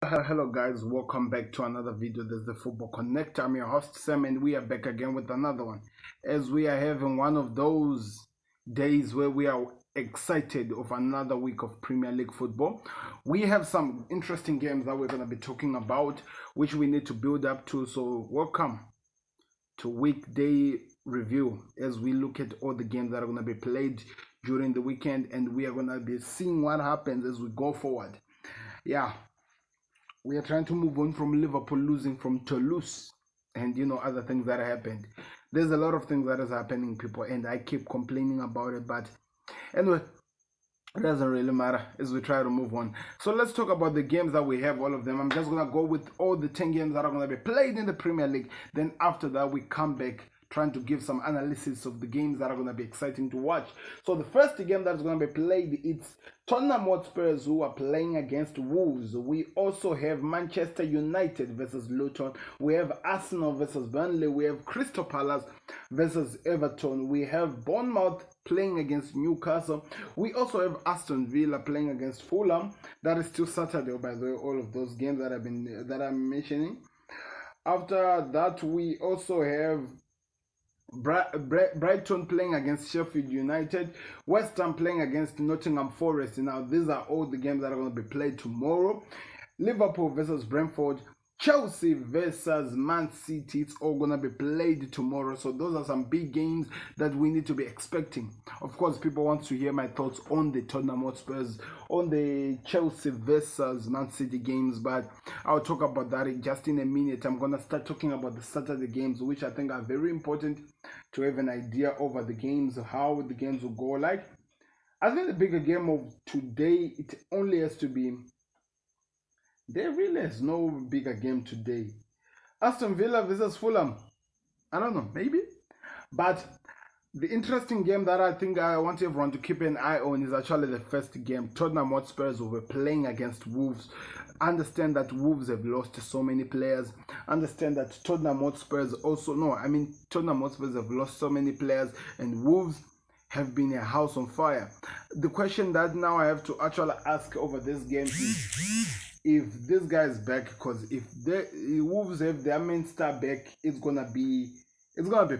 Hello guys, welcome back to another video. This is the Football Connect. I'm your host Sam and we are back again with another one. As we are having one of those days where we are excited of another week of Premier League football. We have some interesting games that we're going to be talking about, which we need to build up to. So welcome to weekday review as we look at all the games that are going to be played during the weekend, and we are going to be seeing what happens as we go forward. Yeah, we are trying to move on from Liverpool losing from Toulouse and other things that happened. There's a lot of things that is happening, people, and I keep complaining about it, but anyway, it doesn't really matter as we try to move on. So let's talk about the games that we have, all of them. I'm just going to go with all the 10 games that are going to be played in the Premier League. Then after that, we come back trying to give some analysis of the games that are going to be exciting to watch. So the first game that's going to be played, it's Tottenham Spurs who are playing against Wolves. We also have Manchester United versus Luton. We have Arsenal versus Burnley. We have Crystal Palace versus Everton. We have Bournemouth playing against Newcastle. We also have Aston Villa playing against Fulham. That is still Saturday, by the way, all of those games that I'm mentioning. After that, we also have Brighton playing against Sheffield United, West Ham playing against Nottingham Forest. Now, these are all the games that are going to be played tomorrow. Liverpool versus Brentford, Chelsea versus Man City. It's all going to be played tomorrow. So those are some big games that we need to be expecting. Of course, people want to hear my thoughts on the Tottenham Hotspurs, on the Chelsea versus Man City games, but I'll talk about that just in a minute. I'm going to start talking about the Saturday games, which I think are very important to have an idea over the games, how the games will go. Like, I think the bigger game of today, it only has to be, there really is no bigger game today. Aston Villa versus Fulham. I don't know, maybe. But the interesting game that I think I want everyone to keep an eye on is actually the first game. Tottenham Hotspurs will be playing against Wolves. Understand that Wolves have lost so many players. Understand that Tottenham Hotspurs Tottenham Hotspurs have lost so many players, and Wolves have been a house on fire. The question that now I have to actually ask over this game is, if this guy is back, because if the Wolves have their main star back, it's gonna be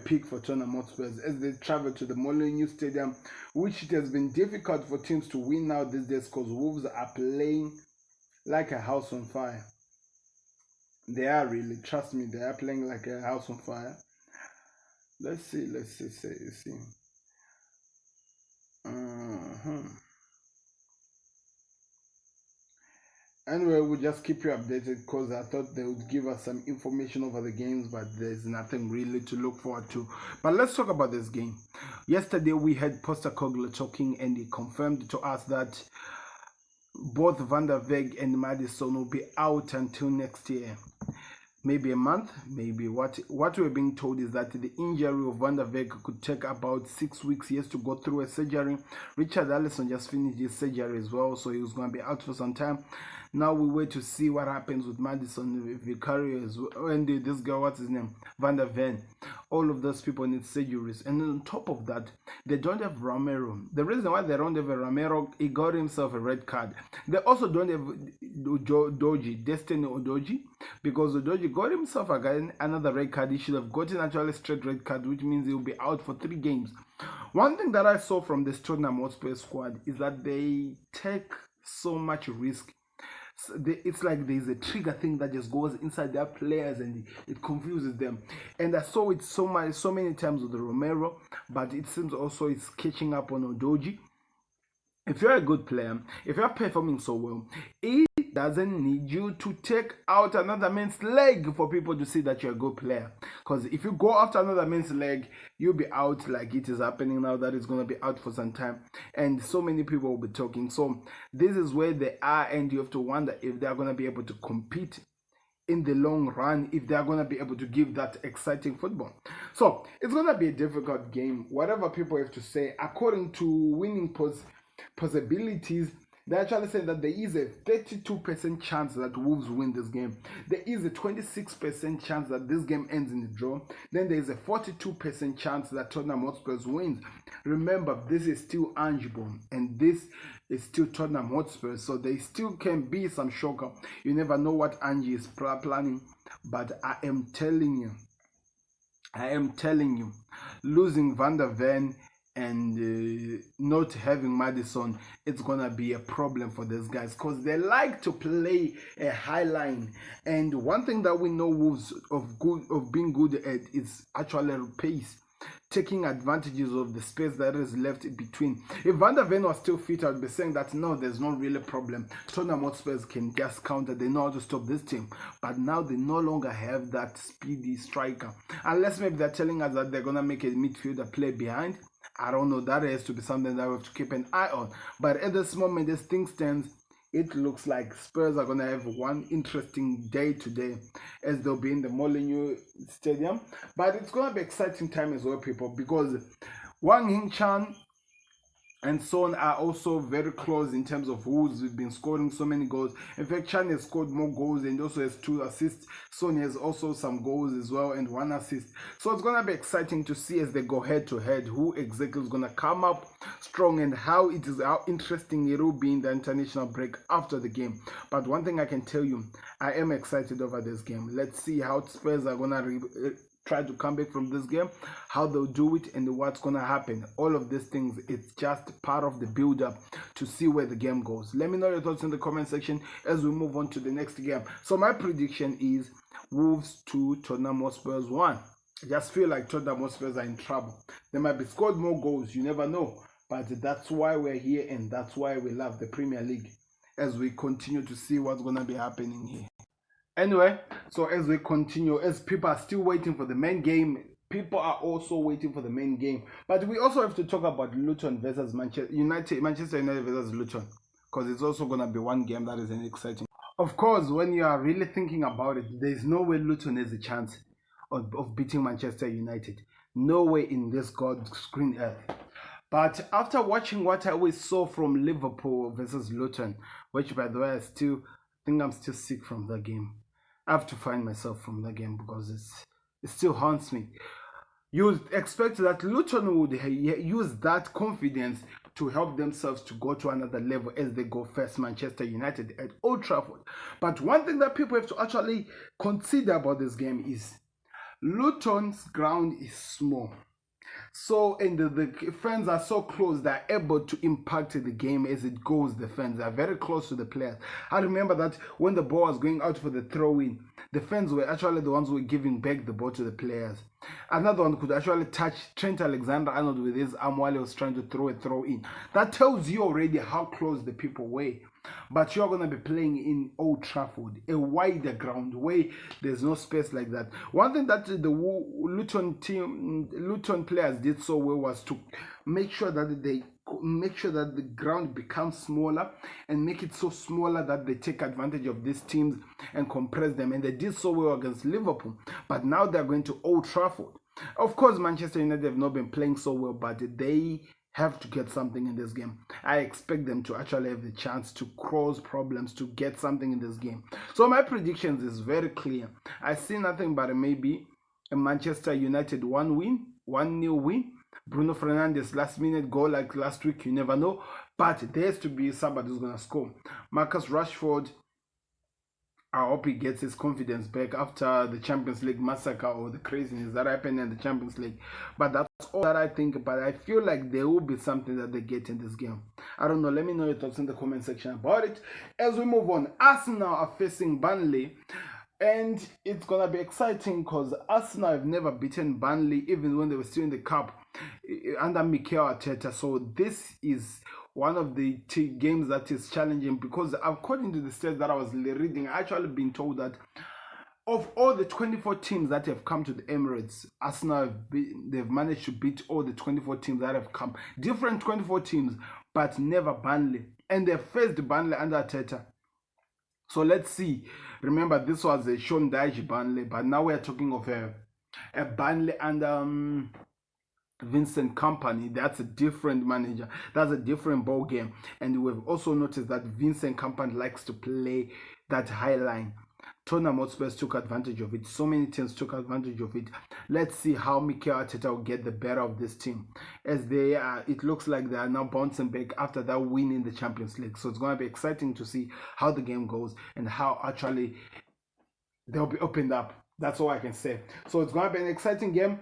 peak for Tottenham Hotspurs as they travel to the Molineux Stadium, which it has been difficult for teams to win now these days because Wolves are playing like a house on fire. They are really, trust me, they are playing like a house on fire. Let's see. Anyway, we'll just keep you updated because I thought they would give us some information over the games, but there's nothing really to look forward to. But let's talk about this game. Yesterday, we had Postecoglou talking, and he confirmed to us that both Van der Veeg and Maddison will be out until next year. Maybe a month, maybe. What we're being told is that the injury of Van der Veeg could take about 6 weeks. He has to go through a surgery. Richard Alisson just finished his surgery as well, so he was going to be out for some time. Now we wait to see what happens with Maddison, Vicario, and this guy, what's his name? Van der Ven. All of those people need surgeries. And on top of that, they don't have Romero. The reason why they don't have a Romero, he got himself a red card. They also don't have Destiny Udogie, because Udogie got himself again another red card. He should have gotten actually a straight red card, which means he'll be out for 3 games. One thing that I saw from this Tottenham Hotspur squad is that they take so much risk. It's like there's a trigger thing that just goes inside their players and it confuses them. And I saw it so many times with the Romero, but it seems also it's catching up on Udogie. If you're a good player, if you're performing so well, it doesn't need you to take out another man's leg for people to see that you're a good player. Because if you go after another man's leg, you'll be out, like it is happening now that it's going to be out for some time. And so many people will be talking. So this is where they are, and you have to wonder if they're going to be able to compete in the long run, if they're going to be able to give that exciting football. So it's going to be a difficult game. Whatever people have to say, according to winning possibilities, they actually say that there is a 32% chance that Wolves win this game. There is a 26% chance that this game ends in a draw. Then there is a 42% chance that Tottenham Hotspur wins. Remember, this is still Angebon, and this It's still Tottenham Hotspur, so there still can be some shocker. You never know what Angie is planning, but I am telling you, losing Van der Ven and not having Madison, it's gonna be a problem for these guys because they like to play a high line. And one thing that we know Wolves of being good at is actually pace, taking advantages of the space that is left between. If Van der Ven was still fit, I would be saying that no, there's no real problem. Tottenham Hotspurs can just counter. They know how to stop this team. But now they no longer have that speedy striker. Unless maybe they're telling us that they're going to make a midfielder play behind. I don't know. That has to be something that we have to keep an eye on. But at this moment, as things stand, it looks like Spurs are going to have one interesting day today as they'll be in the Molineux Stadium. But it's going to be exciting time as well, people, because Wang Hing-chan and Son are also very close in terms of who's been scoring so many goals. In fact, Chan has scored more goals and also has 2 assists. Son has also some goals as well and 1 assist. So it's going to be exciting to see as they go head to head who exactly is going to come up strong and how interesting it will be in the international break after the game. But one thing I can tell you, I am excited over this game. Let's see how Spurs are going to try to come back from this game, how they'll do it, and what's going to happen. All of these things, it's just part of the build-up to see where the game goes. Let me know your thoughts in the comment section as we move on to the next game. So my prediction is Wolves 2, Tottenham Hotspurs 1. I just feel like Tottenham Hotspurs are in trouble. They might be scored more goals, you never know. But that's why we're here and that's why we love the Premier League as we continue to see what's going to be happening here. Anyway, so as we continue, as people are still waiting for the main game, people are also waiting for the main game. But we also have to talk about Luton versus Manchester United versus Luton, because it's also going to be one game that is exciting. Of course, when you are really thinking about it, there's no way Luton has a chance of beating Manchester United. No way in this God's green earth. But after watching what I always saw from Liverpool versus Luton, which by the way I think I'm still sick from the game. I have to find myself from the game because it still haunts me. You would expect that Luton would use that confidence to help themselves to go to another level as they go first Manchester United at Old Trafford. But one thing that people have to actually consider about this game is Luton's ground is small. So, and the fans are so close, they're able to impact the game as it goes. The fans are very close to the players. I remember that when the ball was going out for the throw-in, the fans were actually the ones who were giving back the ball to the players. Another one could actually touch Trent Alexander-Arnold with his arm while he was trying to throw a throw-in. That tells you already how close the people were. But you're going to be playing in Old Trafford, a wider ground where there's no space like that. One thing that the Luton players did so well was to make sure that the ground becomes smaller and make it so smaller that they take advantage of these teams and compress them. And they did so well against Liverpool. But now they're going to Old Trafford. Of course, Manchester United have not been playing so well, but they have to get something in this game. I expect them to actually have the chance to cause problems to get something in this game. So my predictions is very clear. I see nothing but maybe a Manchester United 1-0 win. Bruno Fernandes last minute goal like last week, you never know. But there has to be somebody who's going to score. Marcus Rashford, I hope he gets his confidence back after the Champions League massacre or the craziness that happened in the Champions League. But that's all that I think. But I feel like there will be something that they get in this game. I don't know. Let me know your thoughts in the comment section about it. As we move on, Arsenal are facing Burnley. And it's going to be exciting because Arsenal have never beaten Burnley even when they were still in the cup under Mikel Arteta. So this is one of the games that is challenging because according to the stats that I was reading, I actually been told that of all the 24 teams that have come to the Emirates, Arsenal they've managed to beat all the 24 teams that have come. Different 24 teams, but never Burnley. And they faced Burnley under Arteta. So let's see. Remember, this was a Sean Dyche Burnley, but now we're talking of a Burnley under Vincent Kompany. That's a different manager. That's a different ball game. And we've also noticed that Vincent Kompany likes to play that high line. Tottenham Hotspurs took advantage of it. So many teams took advantage of it. Let's see how Mikel Arteta will get the better of this team, as they are. It looks like they are now bouncing back after that win in the Champions League. So it's going to be exciting to see how the game goes and how actually they'll be opened up. That's all I can say. So it's going to be an exciting game.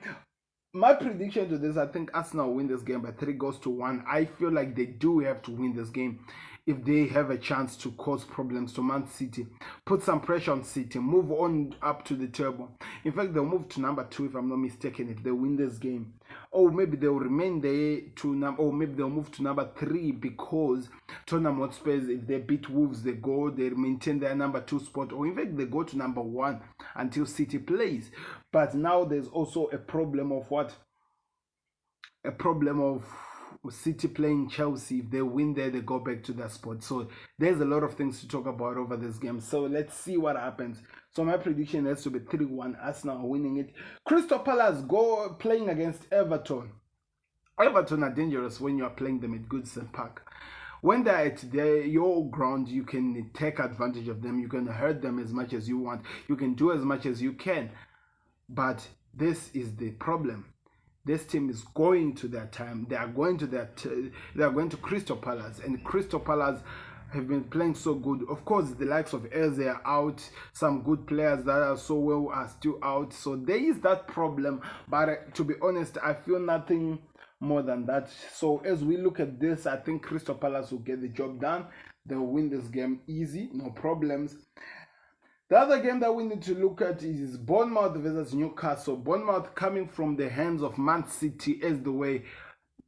My prediction to this, I think Arsenal will win this game by 3-1. I feel like they do have to win this game if they have a chance to cause problems to Man City, put some pressure on City, move on up to the table. In fact, they'll move to number 2 if I'm not mistaken if they win this game. Or maybe they'll remain there or maybe they'll move to number 3 because Tottenham Hotspurs, if they beat Wolves, they maintain their number 2 spot, or in fact they go to number 1 until City plays. But now there's also a problem of what? A problem of City playing Chelsea. If they win there, they go back to that spot. So there's a lot of things to talk about over this game. So let's see what happens. So my prediction has to be 3-1. Arsenal winning it. Crystal Palace go playing against Everton. Everton are dangerous when you are playing them at Goodison Park. When they're at your ground, you can take advantage of them. You can hurt them as much as you want. You can do as much as you can. But this is the problem. This team is going to their time. They are going to Crystal Palace, and Crystal Palace have been playing so good. Of course, the likes of Eze are out. Some good players that are so well are still out. So there is that problem. But to be honest, I feel nothing more than that. So as we look at this, I think Crystal Palace will get the job done. They'll win this game easy, no problems. The other game that we need to look at is Bournemouth versus Newcastle. Bournemouth coming from the hands of Man City as the way,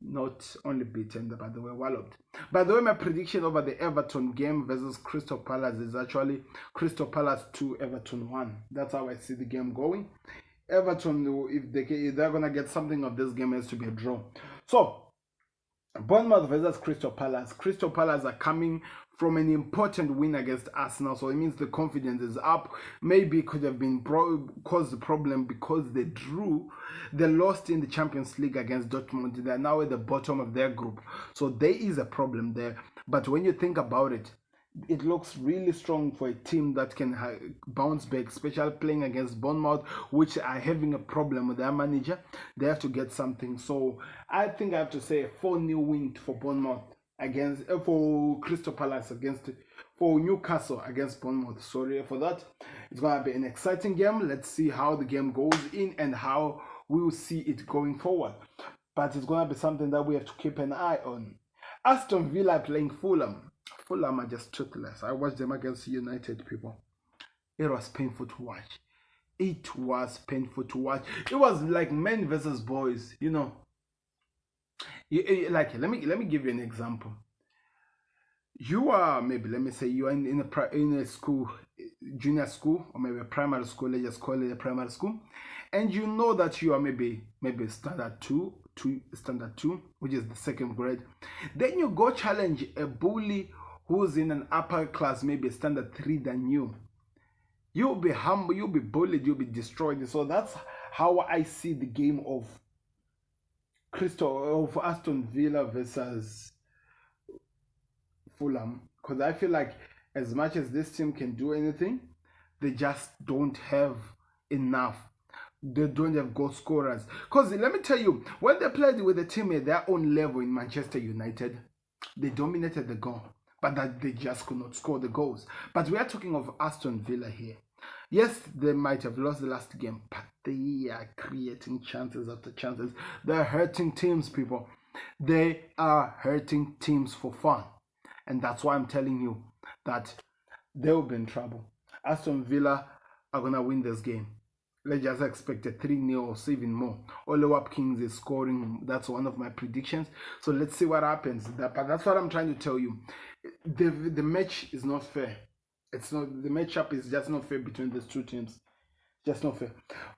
not only beaten, but the way walloped. By the way, my prediction over the Everton game versus Crystal Palace is actually Crystal Palace 2, Everton 1. That's how I see the game going. Everton, if they're going to get something of this game, has to be a draw. So, Bournemouth versus Crystal Palace. Crystal Palace are coming from an important win against Arsenal, so it means the confidence is up. Maybe it could have been caused the problem because they lost in the Champions League against Dortmund. They are now at the bottom of their group, so there is a problem there. But when you think about it, it looks really strong for a team that can bounce back, especially playing against Bournemouth, which are having a problem with their manager. They have to get something. So I think I have to say a 4-0 win for Bournemouth for Crystal Palace for Newcastle against Bournemouth. Sorry for that. It's going to be an exciting game. Let's see how the game goes in and how we will see it going forward. But it's going to be something that we have to keep an eye on. Aston Villa playing Fulham. Fulham are just toothless. I watched them against United, people. It was painful to watch. It was painful to watch. It was like men versus boys, you know. Like, let me give you an example. You are let me say you are in a school, junior school, or maybe a primary school. Let's just call it a primary school, and you know that you are maybe standard two, which is the 2nd grade. Then you go challenge a bully who's in an upper class, maybe standard 3 than you. You'll be humble, you'll be bullied, you'll be destroyed. So that's how I see the game of Aston Villa versus Fulham, because I feel like as much as this team can do anything, they just don't have enough. They don't have goal scorers. Because let me tell you, when they played with a team at their own level in Manchester United, they dominated the goal, but that they just could not score the goals. But we are talking of Aston Villa here. Yes, they might have lost the last game, but they are creating chances after chances. They're hurting teams, people. They are hurting teams for fun. And that's why I'm telling you that they will be in trouble. Aston Villa are going to win this game. Let's just expect a 3-0 or even more. Ole Watkins is scoring. That's one of my predictions. So let's see what happens. But that's what I'm trying to tell you. The match is not fair. It's not, the matchup is just not fair between these two teams. Just not fair.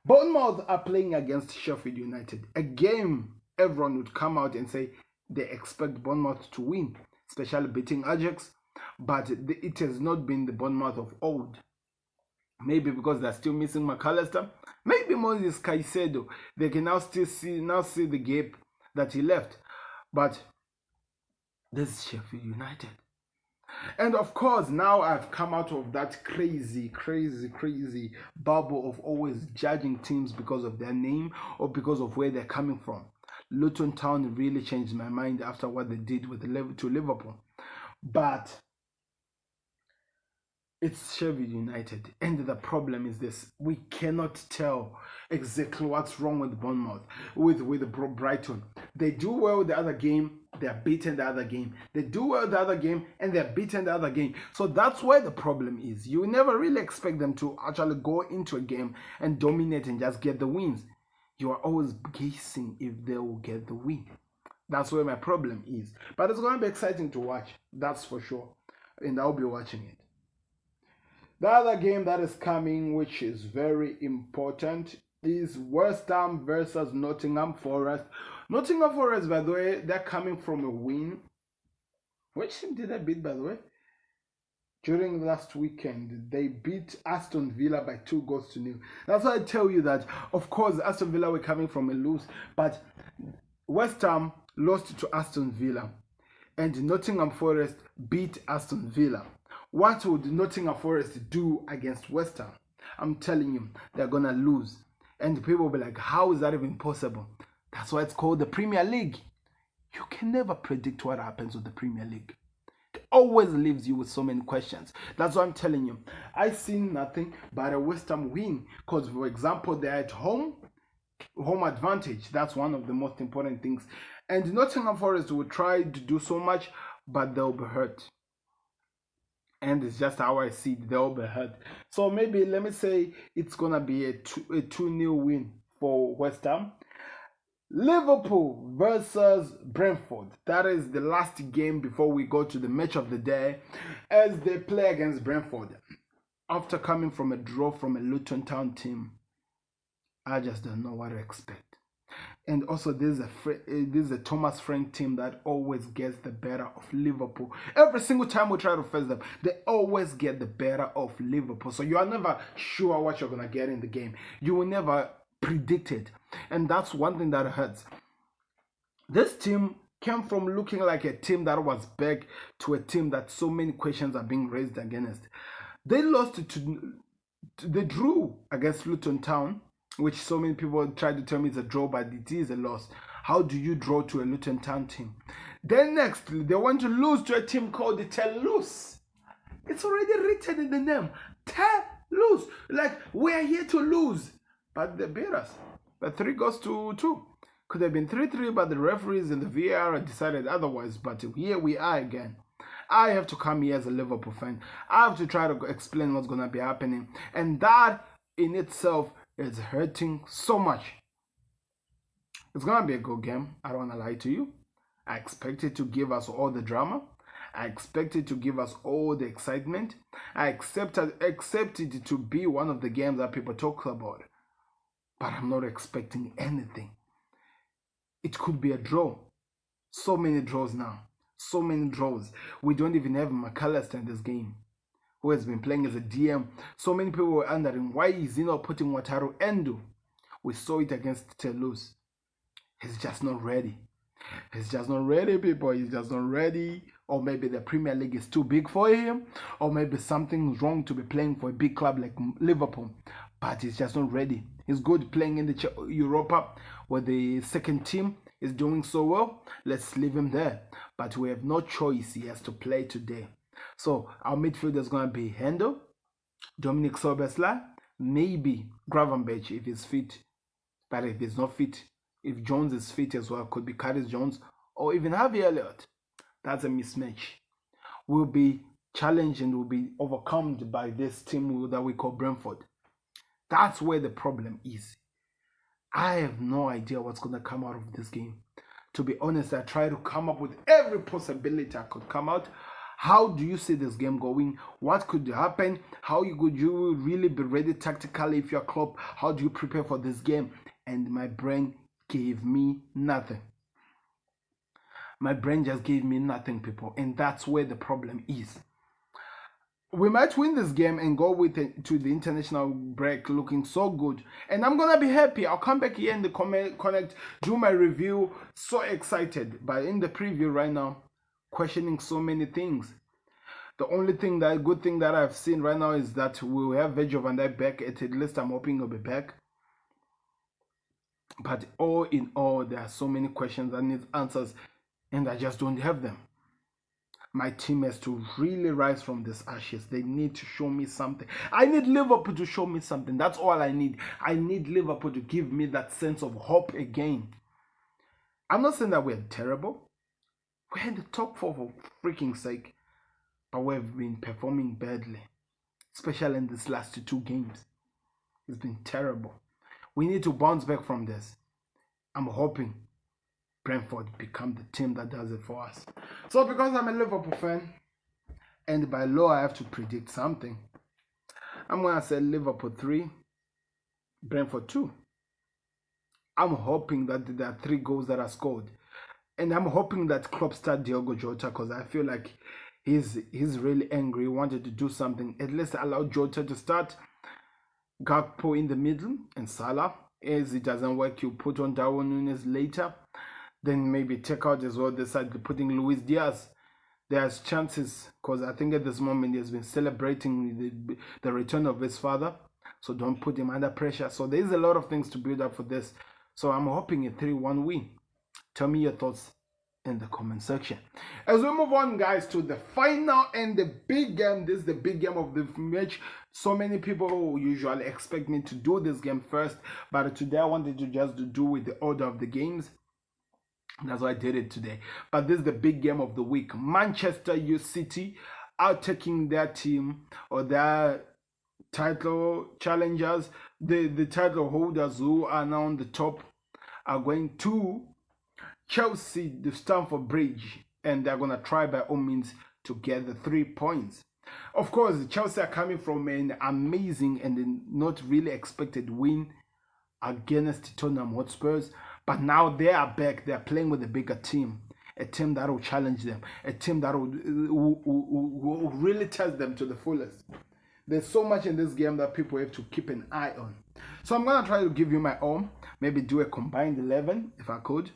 Bournemouth are playing against Sheffield United. A game everyone would come out and say they expect Bournemouth to win, especially beating Ajax. But it has not been the Bournemouth of old. Maybe because they're still missing McAllister. Maybe Moses Caicedo. They can now see the gap that he left. But this is Sheffield United. And of course, now I've come out of that crazy bubble of always judging teams because of their name or because of where they're coming from. Luton Town really changed my mind after what they did with to Liverpool. But it's Sheffield United, and the problem is this: we cannot tell exactly what's wrong with Bournemouth, with Brighton. They do well the other game, they're beaten the other game. They do well the other game, and they're beaten the other game. So that's where the problem is. You never really expect them to actually go into a game and dominate and just get the wins. You are always guessing if they will get the win. That's where my problem is. But it's going to be exciting to watch, that's for sure, and I'll be watching it. The other game that is coming, which is very important, is West Ham versus Nottingham Forest. Nottingham Forest, by the way, they're coming from a win. Which team did they beat, by the way? During last weekend, they beat Aston Villa by 2-0. That's why I tell you that, of course, Aston Villa were coming from a lose, but West Ham lost to Aston Villa, and Nottingham Forest beat Aston Villa. What would Nottingham Forest do against West Ham? I'm telling you, they're going to lose. And people will be like, how is that even possible? That's why it's called the Premier League. You can never predict what happens with the Premier League. It always leaves you with so many questions. That's what I'm telling you. I see nothing but a West Ham win. Because, for example, they're at home advantage. That's one of the most important things. And Nottingham Forest will try to do so much, but they'll be hurt. And it's just how I see it. They'll be hurt. So maybe, let me say, it's going to be a 2-0 win for West Ham. Liverpool versus Brentford. That is the last game before we go to the match of the day, as they play against Brentford. After coming from a draw from a Luton Town team, I just don't know what to expect. And also, this is a Thomas Frank team that always gets the better of Liverpool. Every single time we try to face them, they always get the better of Liverpool. So you are never sure what you're going to get in the game. You will never predict it. And that's one thing that hurts. This team came from looking like a team that was back to a team that so many questions are being raised against. They they drew against Luton Town, which so many people try to tell me is a draw, but it is a loss. How do you draw to a Luton Town team? Then next, they want to lose to a team called the Toulouse. It's already written in the name. Toulouse. Like, we are here to lose. But they beat us. But 3-2. Could have been 3-3, but the referees and the VAR decided otherwise. But here we are again. I have to come here as a Liverpool fan. I have to try to explain what's going to be happening. And that in itself is hurting so much. It's going to be a good game. I don't want to lie to you. I expect it to give us all the drama. I expect it to give us all the excitement. I accept it to be one of the games that people talk about. But I'm not expecting anything. It could be a draw. So many draws now. So many draws. We don't even have McAllister in this game, who has been playing as a DM. So many people were wondering, why is he not putting Wataru Endo? We saw it against Toulouse. He's just not ready. He's just not ready, people. He's just not ready. Or maybe the Premier League is too big for him. Or maybe something's wrong to be playing for a big club like Liverpool. But he's just not ready. He's good playing in the Europa, where the second team is doing so well. Let's leave him there. But we have no choice. He has to play today. So our midfield is going to be Hendo, Dominic Sobersla, maybe Gravenberch if he's fit. But if he's not fit, if Jones is fit as well, could be Curtis Jones or even Harvey Elliott. That's a mismatch. We'll be challenged and will be overcome by this team that we call Brentford. That's where the problem is. I have no idea what's going to come out of this game. To be honest, I try to come up with every possibility I could come out. How do you see this game going? What could happen? How could you really be ready tactically if you're Klopp? How do you prepare for this game? And my brain gave me nothing. My brain just gave me nothing, people. And that's where the problem is. We might win this game and go with it to the international break looking so good. And I'm going to be happy. I'll come back here in the connect, do my review. So excited. But in the preview right now, questioning so many things. The only good thing that I've seen right now is that we will have Virgil van Dijk back. At least I'm hoping he'll be back. But all in all, there are so many questions that need answers, and I just don't have them. My team has to really rise from this ashes. They need to show me something. I need Liverpool to show me something. That's all I need. I need Liverpool to give me that sense of hope again. I'm not saying that we're terrible. We're in the top 4 for freaking sake. But we've been performing badly, especially in these last 2 games. It's been terrible. We need to bounce back from this. I'm hoping Brentford become the team that does it for us. So because I'm a Liverpool fan, and by law I have to predict something, I'm going to say Liverpool 3, Brentford 2. I'm hoping that there are 3 goals that are scored. And I'm hoping that Klopp start Diogo Jota, because I feel like he's really angry. He wanted to do something. At least allow Jota to start. Gakpo in the middle and Salah. As it doesn't work, you put on Darwin Núñez later. Then maybe take out as well the side, putting Luis Diaz. There's chances, because I think at this moment he has been celebrating the return of his father. So don't put him under pressure. So there's a lot of things to build up for this. So I'm hoping a 3-1 win. Tell me your thoughts in the comment section. As we move on, guys, to the final and the big game. This is the big game of the match. So many people usually expect me to do this game first, but today I wanted to just do with the order of the games. That's why I did it today. But this is the big game of the week. Manchester City are taking their team, or their title challengers, the title holders who are now on the top, are going to Chelsea, the Stamford Bridge, and they're going to try by all means to get the 3 points. Of course, Chelsea are coming from an amazing and not really expected win against Tottenham Hotspurs, but now they are back. They are playing with a bigger team, a team that will challenge them, a team that will really test them to the fullest. There's so much in this game that people have to keep an eye on. So I'm going to try to give you my own, maybe do a combined 11 if I could.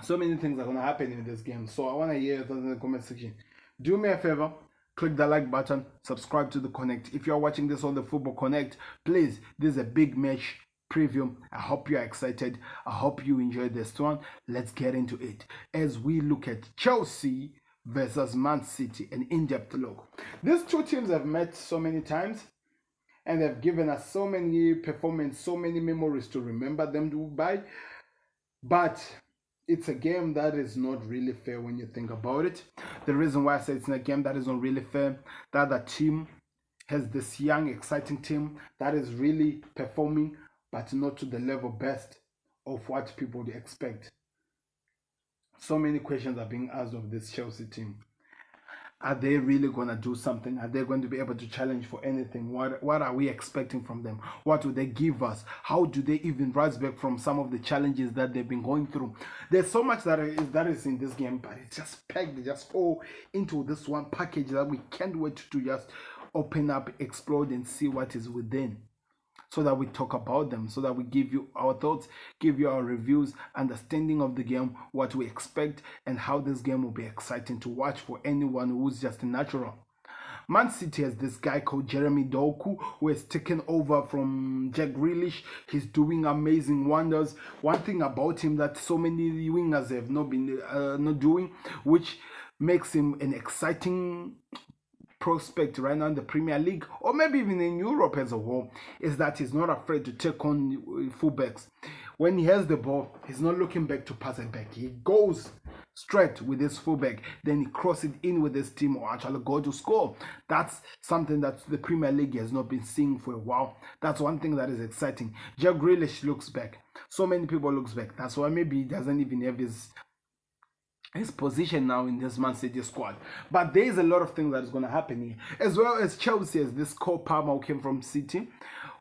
So many things are going to happen in this game. So I want to hear your thoughts in the comment section. Do me a favor, click the like button, subscribe to the Connect. If you're watching this on the Football Connect, please, this is a big match preview. I hope you're excited. I hope you enjoyed this one. Let's get into it as we look at Chelsea versus Man City, an in-depth look. These 2 teams have met so many times, and they've given us so many performances, so many memories to remember them by. But it's a game that is not really fair when you think about it. The reason why I say it's a game that is not really fair, the other team has this young, exciting team that is really performing, but not to the level best of what people would expect. So many questions are being asked of this Chelsea team. Are they really going to do something? Are they going to be able to challenge for anything? What are we expecting from them? What will they give us? How do they even rise back from some of the challenges that they've been going through? There's so much that is in this game, but it's just packed, just all into this one package that we can't wait to just open up, explode, and see what is within, so that we talk about them, so that we give you our thoughts, give you our reviews, understanding of the game, what we expect, and how this game will be exciting to watch for anyone who's just a natural. Man City has this guy called Jeremy Doku, who has taken over from Jack Grealish. He's doing amazing wonders. One thing about him that so many wingers have not been not doing, which makes him an exciting prospect right now in the Premier League, or maybe even in Europe as a whole, is that he's not afraid to take on fullbacks. When he has the ball, he's not looking back to pass it back. He goes straight with his fullback, then he crosses it in with his team, or actually go to score. That's something that the Premier League has not been seeing for a while. That's one thing that is exciting. Jack Grealish looks back. So many people looks back. That's why maybe he doesn't even have his position now in this Man City squad. But there is a lot of things that is going to happen here. As well as Chelsea, as this Cole Palmer who came from City,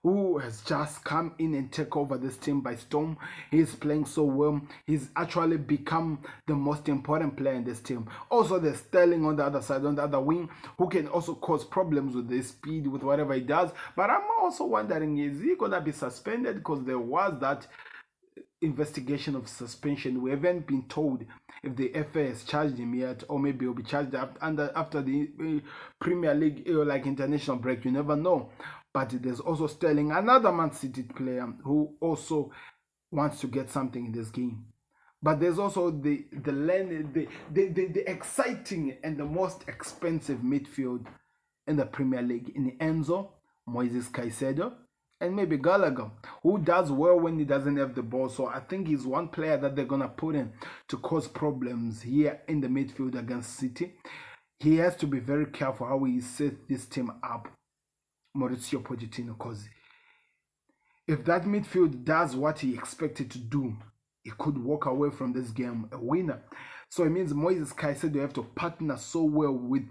who has just come in and take over this team by storm. He's playing so well. He's actually become the most important player in this team. Also, there's Sterling on the other side, on the other wing, who can also cause problems with his speed, with whatever he does. But I'm also wondering, is he going to be suspended? Because there was that investigation of suspension. We haven't been told if the FA has charged him yet, or maybe he'll be charged after the Premier League like international break. You never know. But there's also Sterling, another Man City player who also wants to get something in this game. But there's also the exciting and the most expensive midfield in the Premier League in Enzo, Moises Caicedo, and maybe Gallagher, who does well when he doesn't have the ball. So I think he's one player that they're going to put in to cause problems here in the midfield against City. He has to be very careful how he sets this team up, Mauricio Pochettino, because if that midfield does what he expected to do, he could walk away from this game a winner. So it means Moises Caicedo have to partner so well with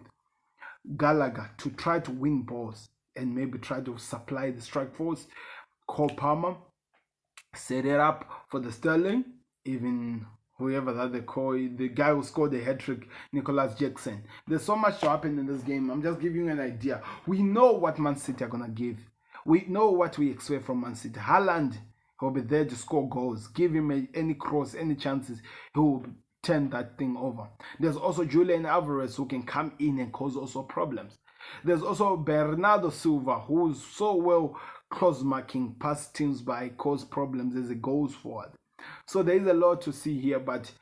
Gallagher to try to win balls and maybe try to supply the strike force. Cole Palmer, set it up for the Sterling, even whoever that they call, the guy who scored the hat-trick, Nicholas Jackson. There's so much to happen in this game. I'm just giving you an idea. We know what Man City are going to give. We know what we expect from Man City. Haaland will be there to score goals. Give him any cross, any chances, he will turn that thing over. There's also Julian Alvarez who can come in and cause also problems. There's also Bernardo Silva, who's so well cross-marking, pass teams by, cause problems as it goes forward. So there is a lot to see here, but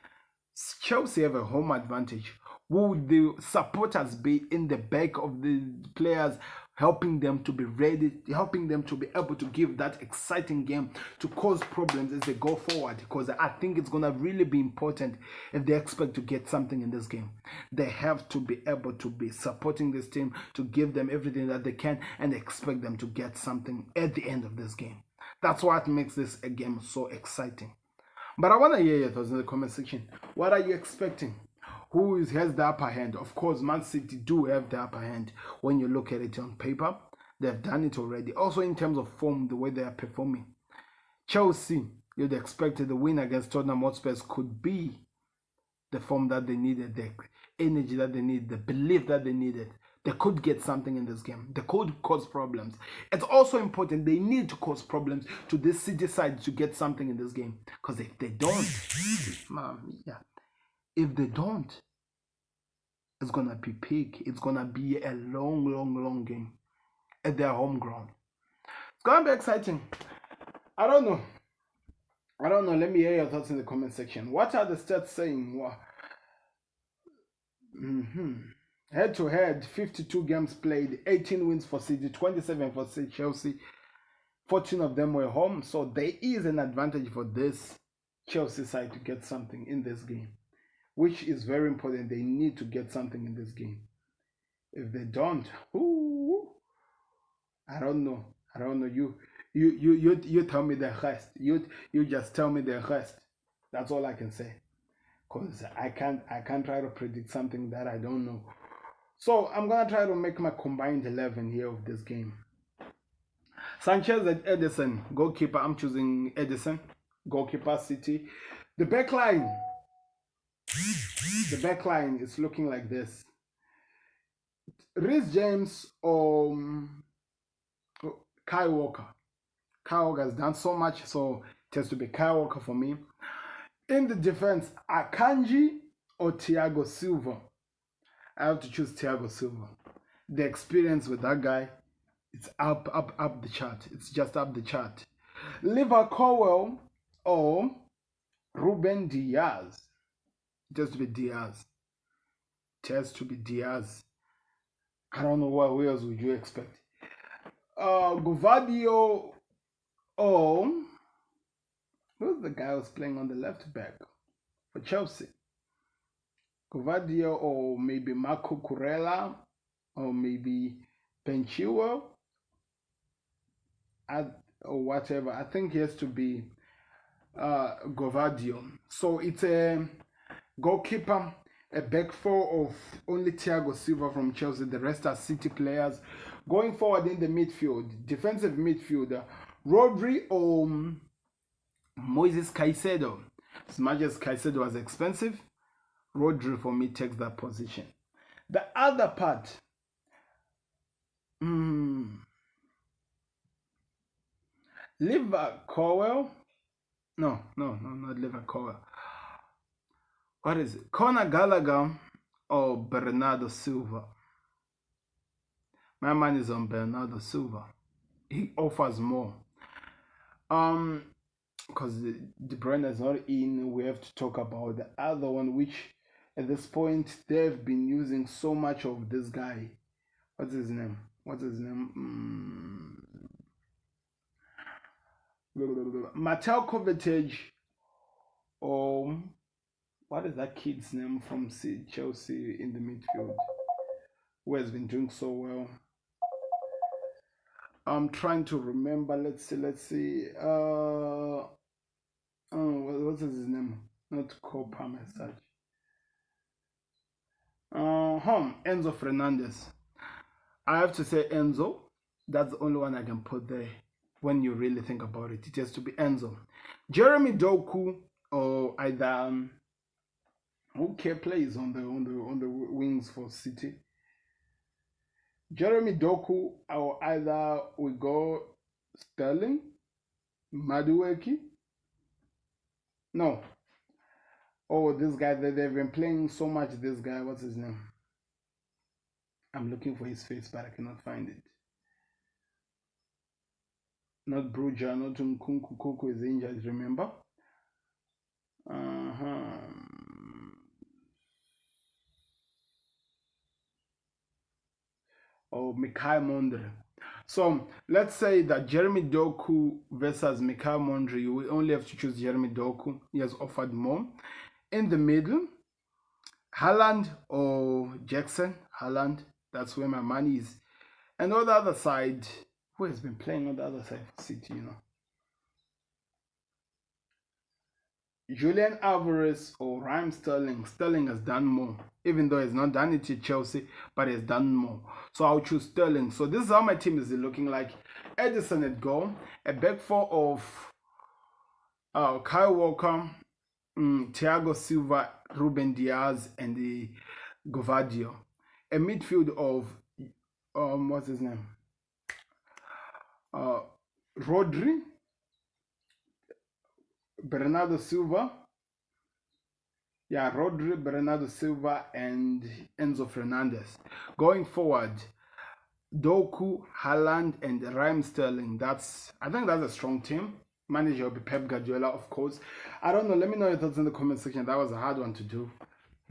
Chelsea have a home advantage. Will the supporters be in the back of the players, helping them to be ready, helping them to be able to give that exciting game to cause problems as they go forward? Because I think it's going to really be important if they expect to get something in this game. They have to be able to be supporting this team to give them everything that they can and expect them to get something at the end of this game. That's what makes this a game so exciting. But I want to hear your thoughts in the comment section. What are you expecting? Who has the upper hand? Of course, Man City do have the upper hand when you look at it on paper. They've done it already. Also, in terms of form, the way they are performing. Chelsea, you'd expect the win against Tottenham Hotspur could be the form that they needed, the energy that they needed, the belief that they needed. They could get something in this game. They could cause problems. It's also important they need to cause problems to this City side to get something in this game. Because if they don't, if they don't, it's going to be peak. It's going to be a long game at their home ground. It's going to be exciting. I don't know. Let me hear your thoughts in the comment section. What are the stats saying? Head to head, 52 games played, 18 wins for City, 27 for Chelsea. 14 of them were home. So there is an advantage for this Chelsea side to get something in this game, which is very important. They need to get something in this game. If they don't, I don't know. You tell me the rest. You just tell me the rest. That's all I can say. Because I can't try to predict something that I don't know. So I'm gonna try to make my combined 11 here of this game. Sanchez and Edison, goalkeeper. I'm choosing Edison, goalkeeper City. The back line is looking like this. Reece James or Kyle Walker. Kyle Walker has done so much, so it has to be Kyle Walker for me. In the defense, Akanji or Thiago Silva. I have to choose Thiago Silva. The experience with that guy, it's up the chart. It's just up the chart. Liver Cowell or Ruben Diaz. It has to be Diaz. I don't know what else would you expect. Guvadio or who's the guy who's playing on the left back for Chelsea? Guvadio or maybe Marco Kurela or maybe Penchua or whatever. I think he has to be Guvadio. So it's a goalkeeper, a back four of only Thiago Silva from Chelsea. The rest are City players. Going forward in the midfield, defensive midfielder, Rodri or Moises Caicedo. As much as Caicedo was expensive, Rodri for me takes that position. The other part, Liver Cowell No, not Liverpool. What is it? Conor Gallagher or Bernardo Silva? My man is on Bernardo Silva. He offers more. Because De Bruyne is not in, we have to talk about the other one, which at this point they've been using so much of this guy. What's his name? Mateo Kovacic, or what is that kid's name from Chelsea in the midfield, who has been doing so well? I'm trying to remember. Let's see. What is his name? Not Copa as such. Enzo Fernandez. I have to say Enzo. That's the only one I can put there. When you really think about it, it has to be Enzo. Jeremy Doku or either who plays on the wings for City. Jeremy Doku or either we go Sterling, Madueke. No. Oh, this guy, they've been playing so much. This guy, what's his name? I'm looking for his face, but I cannot find it. Not Bruja, not Nkunku. Koko is injured, remember? Or Mikhail Mondre. So let's say that Jeremy Doku versus Mikhail Mondre. You will only have to choose Jeremy Doku. He has offered more. In the middle, Haaland or Jackson. Haaland, that's where my money is. And on the other side, who has been playing on the other side for City, Julian Alvarez or Raheem Sterling. Sterling has done more, even though he's not done it at Chelsea, but he's done more. So I'll choose Sterling. So this is how my team is looking like. Edison at goal, a back four of Kyle Walker, Thiago Silva, Ruben Diaz, and the Govadio. A midfield of what's his name? Rodri, Bernardo Silva. Yeah, Rodri, Bernardo Silva, and Enzo Fernandez. Going forward, Doku, Haaland, and Raheem Sterling. I think that's a strong team. Manager will be Pep Guardiola, of course. I don't know. Let me know your thoughts in the comment section. That was a hard one to do.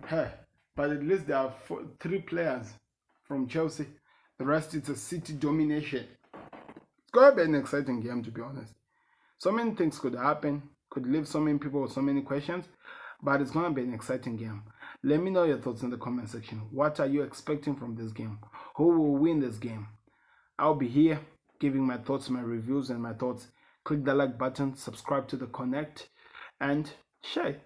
Hey, but at least there are 3 players from Chelsea. The rest is a City domination. It's going to be an exciting game, to be honest. So many things could happen. Could leave so many people with so many questions. But it's going to be an exciting game. Let me know your thoughts in the comment section. What are you expecting from this game? Who will win this game? I'll be here giving my thoughts, my reviews, and my thoughts. Click the like button, subscribe to the Connect, and share.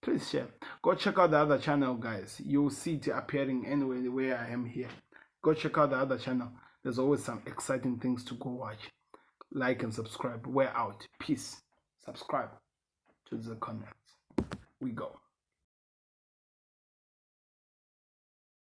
Please share. Go check out the other channel, guys. You'll see it appearing anywhere where I am here. Go check out the other channel. There's always some exciting things to go watch. Like and subscribe. We're out. Peace. Subscribe to the Connect. We go.